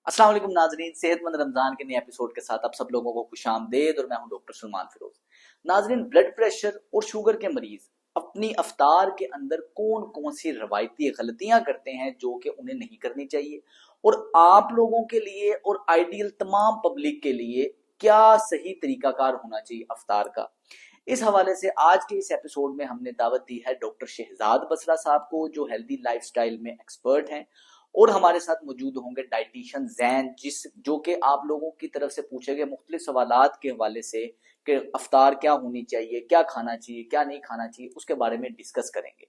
अस्सलाम वालेकुम नाजरीन, सेहतमंद रमजान के नए एपिसोड के साथ आप सब लोगों को खुशामदेद और मैं हूं डॉक्टर सलमान फिरोज। नाजरीन, ब्लड प्रेशर और शुगर के मरीज अपनी अफ्तार के अंदर कौन कौन सी रवायती गलतियां करते हैं जो कि उन्हें नहीं करनी चाहिए, और आप लोगों के लिए और आइडियल तमाम पब्लिक के लिए क्या सही तरीकाकार होना चाहिए अफ्तार का। इस हवाले से आज के इस एपिसोड में हमने दावत दी है डॉक्टर शहजाद बसरा साहब को, जो हेल्दी लाइफस्टाइल में एक्सपर्ट हैं, और हमारे साथ मौजूद होंगे डाइटिशियन जैन, जो कि आप लोगों की तरफ से पूछे गए मुख्तलिफ सवालात के हवाले से कि अफ्तार क्या होनी चाहिए, क्या खाना चाहिए, क्या नहीं खाना चाहिए, उसके बारे में डिस्कस करेंगे।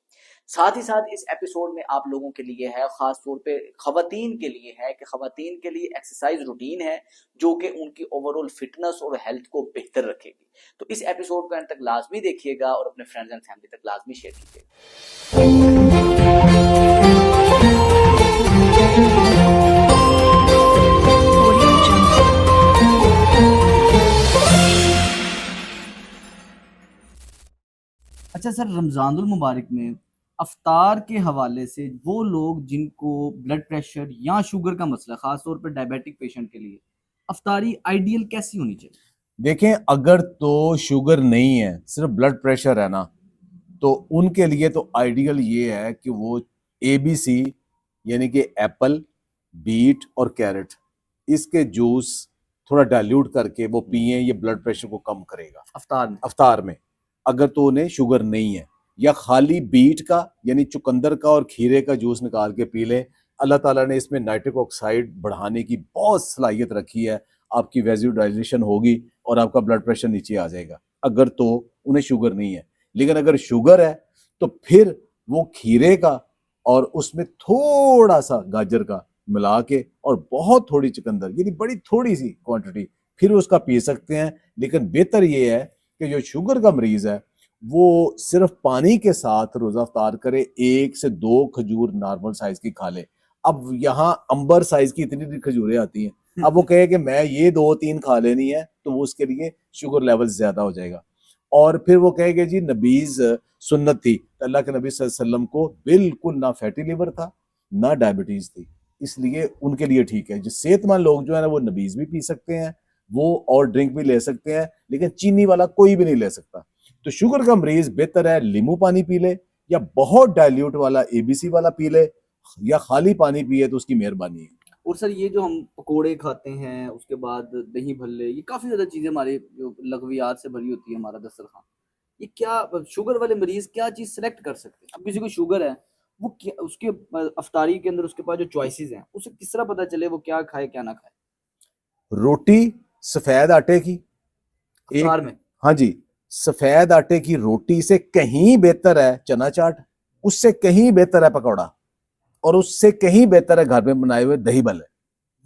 साथ ही साथ इस एपिसोड में आप लोगों के लिए है, खास तौर पे खवातीन के लिए है, कि खवातीन के लिए एक्सरसाइज रूटीन है जो कि उनकी ओवरऑल फिटनेस और हेल्थ को बेहतर रखेगी। तो इस एपिसोड को अंत तक लाजमी देखिएगा और अपने फ्रेंड्स एंड फैमिली तक लाजमी शेयर कीजिएगा। अच्छा सर, रमजानुल मुबारक में अफ्तार के हवाले से वो लोग जिनको ब्लड प्रेशर या शुगर का मसला, खास तौर पर डायबिटिक पेशेंट के लिए अफ्तारी आइडियल कैसी होनी चाहिए? देखें, अगर तो शुगर नहीं है, सिर्फ ब्लड प्रेशर है ना, तो उनके लिए तो आइडियल ये है कि वो ABC यानी कि एप्पल, बीट और कैरेट, इसके जूस थोड़ा डाइल्यूट करके वो पिए। ये ब्लड प्रेशर को कम करेगा अफ्तार में अगर तो उन्हें शुगर नहीं है। या खाली बीट का यानी चुकंदर का और खीरे का जूस निकाल के पी लें। अल्लाह ताला ने इसमें नाइट्रिक ऑक्साइड बढ़ाने की बहुत सलाहियत रखी है। आपकी वेजिडाइजेशन होगी और आपका ब्लड प्रेशर नीचे आ जाएगा, अगर तो उन्हें शुगर नहीं है। लेकिन अगर शुगर है तो फिर वो खीरे का और उसमें थोड़ा सा गाजर का मिला के और बहुत थोड़ी चुकंदर, यानी बड़ी थोड़ी सी क्वांटिटी, फिर उसका पी सकते हैं। लेकिन बेहतर ये है कि जो शुगर का मरीज है वो सिर्फ पानी के साथ रोजा अफ्तार करे, 1 से 2 खजूर नॉर्मल साइज की खा ले। अब यहाँ अंबर साइज की इतनी खजूरें आती हैं, अब वो कहे कि मैं ये 2-3 खा लेनी है, तो वो उसके लिए शुगर लेवल ज्यादा हो जाएगा। और फिर वो कहेंगे जी नबीज सुन्नत थी, अल्लाह के नबी सल्लल्लाहु अलैहि वसल्लम को बिल्कुल ना फैटी लिवर था ना डायबिटीज थी, इसलिए उनके लिए ठीक है। जो सेहतमंद लोग जो है ना, वो नबीज भी पी सकते हैं, वो और ड्रिंक भी ले सकते हैं, लेकिन चीनी वाला कोई भी नहीं ले सकता। तो शुगर का मरीज बेहतर है नींबू पानी पी ले, या बहुत डाइल्यूट वाला ABC वाला पी ले, या खाली पानी पिए तो उसकी मेहरबानी है। और सर, ये जो हम पकोड़े खाते हैं, उसके बाद दही भल्ले, ये काफी ज्यादा चीजें हमारे जो लघवियात से भरी होती है हमारा दस्तरखान, ये क्या शुगर वाले मरीज क्या चीज सेलेक्ट कर सकते हैं? अब किसी को शुगर है, वो क्या उसके अफ्तारी के अंदर उसके पास जो चॉइसेस हैं, उसे किस तरह पता चले वो क्या खाए क्या ना खाए रोटी सफेद आटे की, अफ्तार एक, में? हाँ जी, सफेद आटे की रोटी से कहीं बेहतर है चना चाट, उससे कहीं बेहतर है पकौड़ा, और उससे कहीं बेहतर है घर में बनाए हुए दही भल्ले।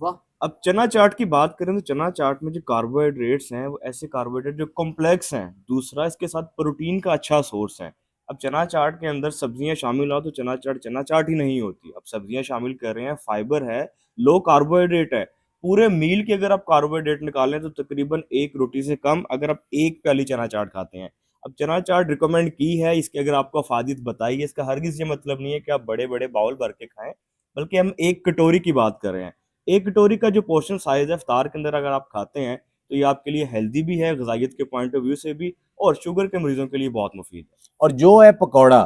वाह। अब चना चाट की बात करें तो चना चाट में जो कार्बोहाइड्रेट्स हैं वो ऐसे कार्बोहाइड्रेट जो कॉम्प्लेक्स हैं। दूसरा, इसके साथ प्रोटीन का अच्छा सोर्स है। अब चना चाट के अंदर सब्जियां शामिल हो तो चना चाट ही नहीं होती। अब सब्जियां शामिल कर रहे हैं, फाइबर है, लो कार्बोहाइड्रेट है। पूरे मील के अगर आप कार्बोहाइड्रेट निकालें तो तकरीबन एक रोटी से कम अगर आप एक प्याली चना चाट खाते हैं। अब चना चाट रिकमेंड की है, इसकी अगर आपको अफादियत बताई है, इसका हरगिज ये मतलब नहीं है कि आप बड़े बड़े बाउल भर के खाएं, बल्कि हम एक कटोरी की बात कर रहे हैं। एक कटोरी का जो पोर्शन साइज है इफ्तार के अंदर अगर आप खाते हैं तो ये आपके लिए हेल्दी भी है, ग़िज़ाइयत के पॉइंट ऑफ व्यू से भी, और शुगर के मरीजों के लिए बहुत मुफीद है। और जो है पकौड़ा,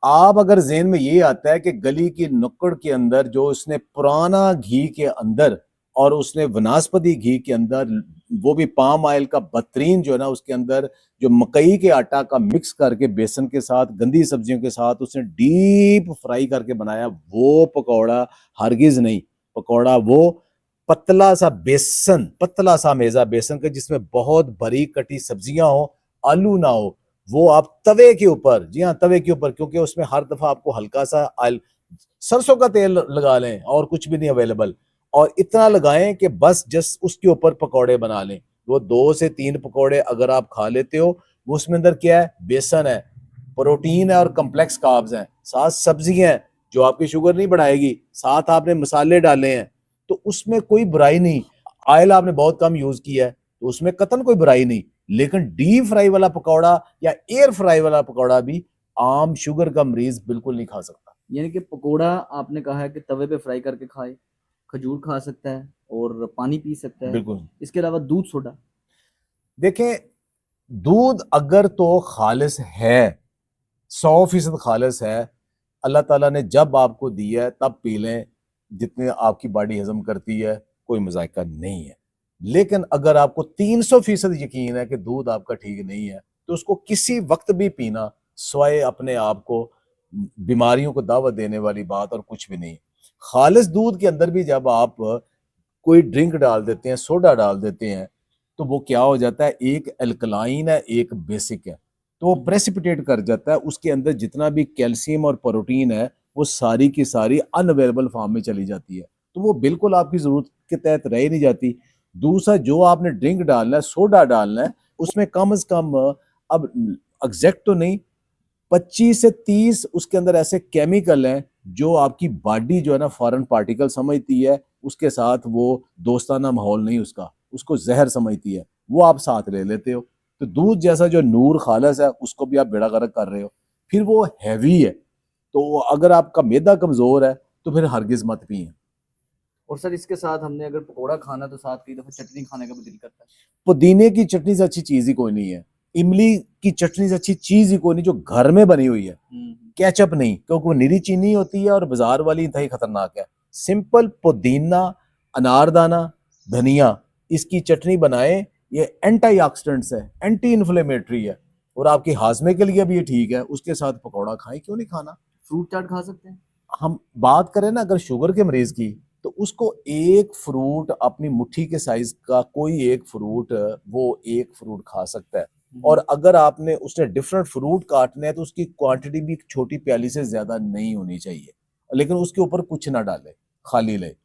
आप अगर जेहन में ये आता है कि गली की नुक्कड़ के अंदर जो उसने पुराना घी के अंदर और उसने वनस्पति घी के अंदर, वो भी पाम ऑयल का बहतरीन जो है ना, उसके अंदर जो मकई के आटा का मिक्स करके बेसन के साथ गंदी सब्जियों के साथ उसने डीप फ्राई करके बनाया, वो पकौड़ा हरगिज नहीं। पकौड़ा वो पतला सा बेसन, पतला सा मेजा बेसन का, जिसमें बहुत बारीक कटी सब्जियां हो, आलू ना हो, वो आप तवे के ऊपर, जी हाँ तवे के ऊपर, क्योंकि उसमें हर दफा आपको हल्का सा ऑयल, सरसों का तेल लगा लें और कुछ भी नहीं अवेलेबल, और इतना लगाएं कि बस जस्ट उसके ऊपर पकौड़े बना लें। वो 2 से 3 पकौड़े अगर आप खा लेते हो, वो उसमें अंदर क्या है, बेसन है, प्रोटीन है और कम्प्लेक्स कार्ब्स हैं, साथ सब्जियां हैं जो आपकी शुगर नहीं बढ़ाएगी, साथ आपने मसाले डाले हैं, तो उसमें कोई बुराई नहीं। ऑयल आपने बहुत कम यूज किया है तो उसमें कतन कोई बुराई नहीं। लेकिन डीप फ्राई वाला पकौड़ा या एयर फ्राई वाला पकौड़ा भी आम शुगर का मरीज बिल्कुल नहीं खा सकता। यानी कि पकोड़ा आपने कहा है कि तवे पे फ्राई करके खाए, खजूर खा सकता है और पानी पी सकता है, बिल्कुल। इसके अलावा दूध सोडा। देखें, दूध अगर तो खालिस है, 100% खालिस है, अल्लाह ताला ने जब आपको दिया है तब पी लें, जितने आपकी बॉडी हजम करती है, कोई मजायका नहीं है। लेकिन अगर आपको 300% यकीन है कि दूध आपका ठीक नहीं है, तो उसको किसी वक्त भी पीना स्वाय अपने आप को बीमारियों को दावत देने वाली बात और कुछ भी नहीं। खालिस दूध के अंदर भी जब आप कोई ड्रिंक डाल देते हैं, सोडा डाल देते हैं, तो वो क्या हो जाता है, एक अल्कलाइन है, एक बेसिक है, तो वो प्रेसिपिटेट कर जाता है। उसके अंदर जितना भी कैल्शियम और प्रोटीन है वो सारी की सारी अनअवेलेबल फॉर्म में चली जाती है, तो वो बिल्कुल आपकी जरूरत के तहत रह ही नहीं जाती। दूसरा, जो आपने ड्रिंक डालना है, सोडा डालना है, उसमें कम से कम, अब एग्जैक्ट तो नहीं, 25 से 30 उसके अंदर ऐसे केमिकल हैं जो आपकी बॉडी जो है ना फॉरेन पार्टिकल समझती है, उसके साथ वो दोस्ताना माहौल नहीं, उसको जहर समझती है, वो आप साथ ले लेते हो। तो दूध जैसा जो नूर खालस है उसको भी आप बेड़ा गर्क कर रहे हो, फिर वो हैवी है। तो अगर आपका मैदा कमजोर है तो फिर हरगिज मत पिए। और सर इसके साथ हमने अगर पकोड़ा खाना तो साथ कई दफा चटनी खाने का भी दिल करता है। पुदीने की चटनी से अच्छी चीज ही कोई नहीं है, इमली की चटनी से अच्छी चीज ही कोई नहीं जो घर में बनी हुई है। केचप नहीं, क्योंकि वो निरी चीनी होती है और बाजार वाली इंतहाई खतरनाक है। सिंपल पुदीना, अनारदाना, धनिया, इसकी चटनी बनाएं, ये एंटीऑक्सीडेंट्स है, एंटी इन्फ्लेमेटरी है और आपके हाजमे के लिए भी ये ठीक है। उसके साथ पकौड़ा खाएं, क्यों नहीं खाना। फ्रूट चाट खा सकते हैं। हम बात करें ना अगर शुगर के मरीज की, तो उसको एक फ्रूट, अपनी मुट्ठी के साइज का कोई एक फ्रूट, वो एक फ्रूट खा सकता है। और अगर आपने उसने डिफरेंट फ्रूट काटने हैं तो उसकी क्वांटिटी भी छोटी प्याली से ज्यादा नहीं होनी चाहिए, लेकिन उसके ऊपर कुछ ना डाले, खाली ले।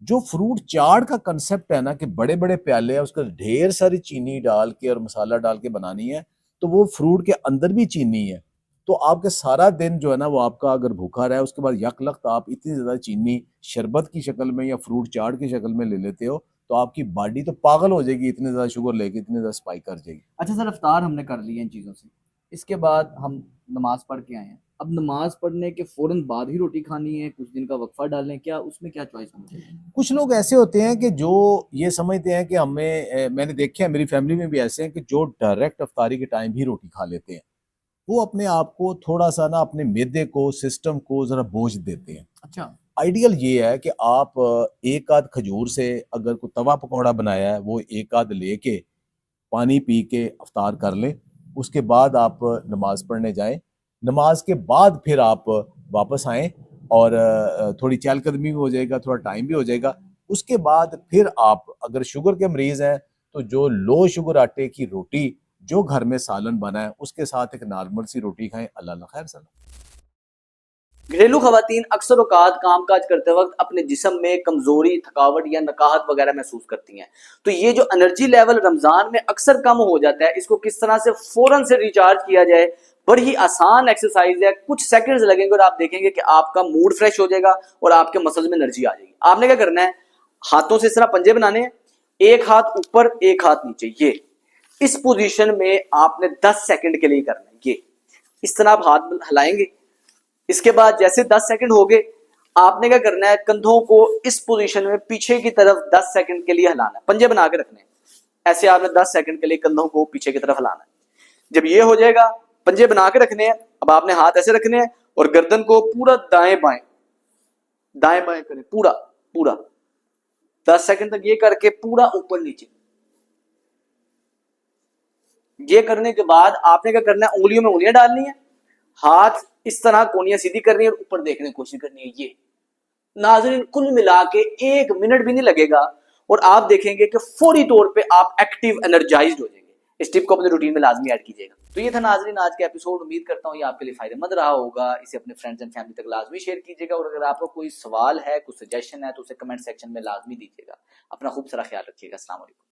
जो फ्रूट चाट का कंसेप्ट है ना कि बड़े बड़े प्याले है, उसका ढेर सारी चीनी डाल के और मसाला डाल के बनानी है, तो वो फ्रूट के अंदर भी चीनी है, तो आपके सारा दिन जो है ना वो आपका अगर भूखा रहा है, उसके बाद यक लख्त आप इतनी ज्यादा चीनी शरबत की शक्ल में या फ्रूट चाट की शक्ल में ले लेते हो, तो आपकी बॉडी तो पागल हो जाएगी, इतने ज्यादा शुगर लेके इतने ज्यादा स्पाइक कर जाएगी। अच्छा सर, अफ्तार हमने कर लिया इन चीज़ों से, इसके बाद हम नमाज पढ़ के आए हैं। अब नमाज पढ़ने के फौरन बाद ही रोटी खानी है, कुछ दिन का वक्फा डालें, क्या उसमें क्या चॉइस होनी चाहिए? कुछ लोग ऐसे होते हैं कि जो ये समझते हैं कि मैंने देखे हैं, मेरी फैमिली में भी ऐसे हैं कि जो डायरेक्ट अफ्तारी के टाइम भी रोटी खा लेते हैं, वो अपने आप को थोड़ा सा ना, अपने मैदे को, सिस्टम को जरा बोझ देते हैं। अच्छा। आइडियल ये है कि आप एक आध खजूर से अगर कोई तवा पकौड़ा बनाया है वो एक आध लेके पानी पी के अफ्तार कर लें, उसके बाद आप नमाज पढ़ने जाएं। नमाज के बाद फिर आप वापस आएं और थोड़ी चहलकदमी भी हो जाएगा, थोड़ा टाइम भी हो जाएगा। उसके बाद फिर आप अगर शुगर के मरीज हैं तो जो लो शुगर आटे की रोटी, जो घर में सालन बना है, उसके साथ एक नॉर्मल सी रोटी खाएं। अल्लाह ना खैर सलाम। घरेलू खवातीन अक्सर औकात कामकाज करते वक्त अपने जिस्म में कमजोरी, थकावट या नकाहत वगैरह महसूस करती हैं। तो ये जो एनर्जी लेवल रमजान में अक्सर कम हो जाता है, इसको किस तरह से फौरन से रिचार्ज किया जाए, बड़ी ही आसान एक्सरसाइज है। कुछ सेकंड्स लगेंगे और आप देखेंगे कि आपका मूड फ्रेश हो जाएगा और आपके मसल्स में एनर्जी आ जाएगी। आपने क्या करना है, हाथों से इस तरह पंजे बनाने हैं, एक हाथ ऊपर एक हाथ नीचे, ये इस पोजीशन में आपने 10 सेकंड के लिए करना है। ये इस तरह आप हाथ हिलाएंगे। इसके बाद जैसे 10 सेकंड हो गए, आपने क्या करना है, कंधों को इस पोजीशन में पीछे की तरफ 10 सेकंड के लिए हिलाना है, पंजे बना के रखने हैं। ऐसे आपने 10 सेकंड के लिए कंधों को पीछे की तरफ हिलाना है। जब ये हो जाएगा, पंजे बना के रखने हैं, अब आपने हाथ ऐसे रखने हैं और गर्दन को पूरा दाएं बाएं करें, पूरा पूरा 10 सेकंड तक ये करके पूरा ऊपर नीचे। ये करने के बाद आपने क्या करना है, उंगलियों में उंगलियां डालनी है, हाथ इस तरह कोनियां सीधी करनी है और ऊपर देखने की कोशिश करनी है। ये नाज़रीन कुल मिला के 1 मिनट भी नहीं लगेगा और आप देखेंगे कि फौरी तौर पे आप एक्टिव, एनर्जाइज्ड हो जाएंगे। इस टिप को अपने रूटीन में लाजमी ऐड कीजिएगा। तो ये था नाज़रीन आज का एपिसोड। उम्मीद करता हूँ ये आपके लिए फायदेमंद रहा होगा। इसे अपने फ्रेंड्स एंड फैमिली तक लाजमी शेयर कीजिएगा और अगर आपको कोई सवाल है, कुछ सजेशन है तो उसे कमेंट सेक्शन में लाजमी दीजिएगा। अपना खूब सारा ख्याल रखिएगा। अस्सलाम वालेकुम।